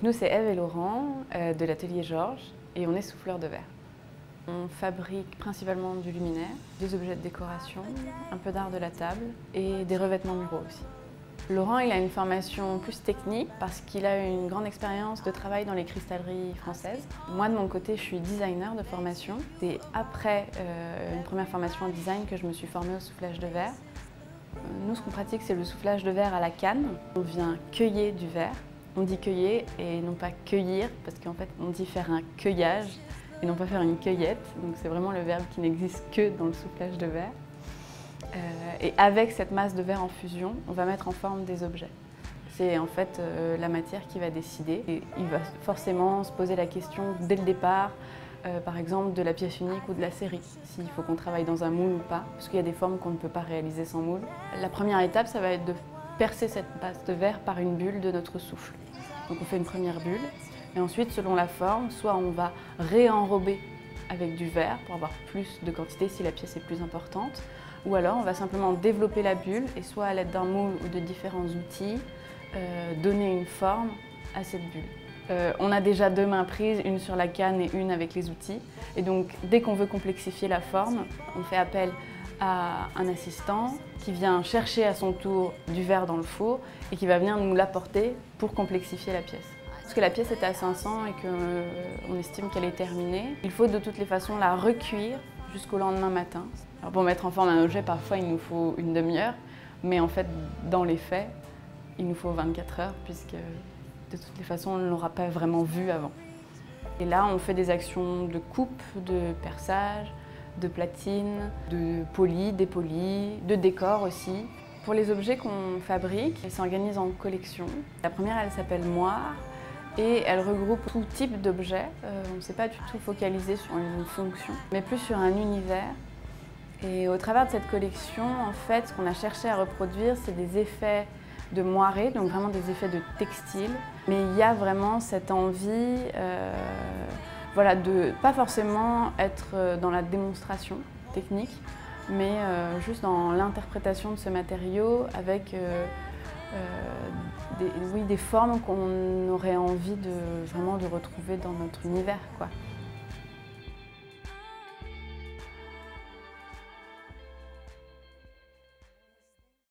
Nous, c'est Eve et Laurent de l'atelier Georges et on est souffleurs de verre. On fabrique principalement du luminaire, des objets de décoration, un peu d'art de la table et des revêtements muraux aussi. Laurent, il a une formation plus technique parce qu'il a une grande expérience de travail dans les cristalleries françaises. Moi, de mon côté, je suis designer de formation. C'est après une première formation en design que je me suis formée au soufflage de verre. Nous, ce qu'on pratique, c'est le soufflage de verre à la canne. On vient cueillir du verre. On dit cueillir et non pas cueillir parce qu'en fait, on dit faire un cueillage et non pas faire une cueillette. Donc c'est vraiment le verbe qui n'existe que dans le soufflage de verre. Et avec cette masse de verre en fusion, on va mettre en forme des objets. C'est en fait la matière qui va décider. Et il va forcément se poser la question dès le départ, par exemple de la pièce unique ou de la série, s'il faut qu'on travaille dans un moule ou pas, parce qu'il y a des formes qu'on ne peut pas réaliser sans moule. La première étape, ça va être de percer cette masse de verre par une bulle de notre souffle. Donc on fait une première bulle, et ensuite, selon la forme, soit on va réenrober avec du verre pour avoir plus de quantité si la pièce est plus importante, ou alors on va simplement développer la bulle et soit à l'aide d'un moule ou de différents outils, donner une forme à cette bulle. On a déjà deux mains prises, une sur la canne et une avec les outils. Et donc dès qu'on veut complexifier la forme, on fait appel à un assistant qui vient chercher à son tour du verre dans le four et qui va venir nous l'apporter pour complexifier la pièce. Parce que la pièce est à 500 et qu'on estime qu'elle est terminée, il faut de toutes les façons la recuire jusqu'au lendemain matin. Alors pour mettre en forme un objet, parfois il nous faut une demi-heure, mais en fait, dans les faits, il nous faut 24 heures puisque de toutes les façons, on ne l'aura pas vraiment vu avant. Et là, on fait des actions de coupe, de perçage, de platine, de poli, dépoli, de décor aussi. Pour les objets qu'on fabrique, ils s'organisent en collections. La première, elle s'appelle Moire et elle regroupe tout type d'objets. On ne s'est pas du tout focalisé sur une fonction, mais plus sur un univers. Et au travers de cette collection, en fait, ce qu'on a cherché à reproduire, c'est des effets de moiré, donc vraiment des effets de textile. Mais il y a vraiment cette envie voilà, de pas forcément être dans la démonstration technique, mais juste dans l'interprétation de ce matériau avec des formes qu'on aurait envie vraiment de retrouver dans notre univers, quoi.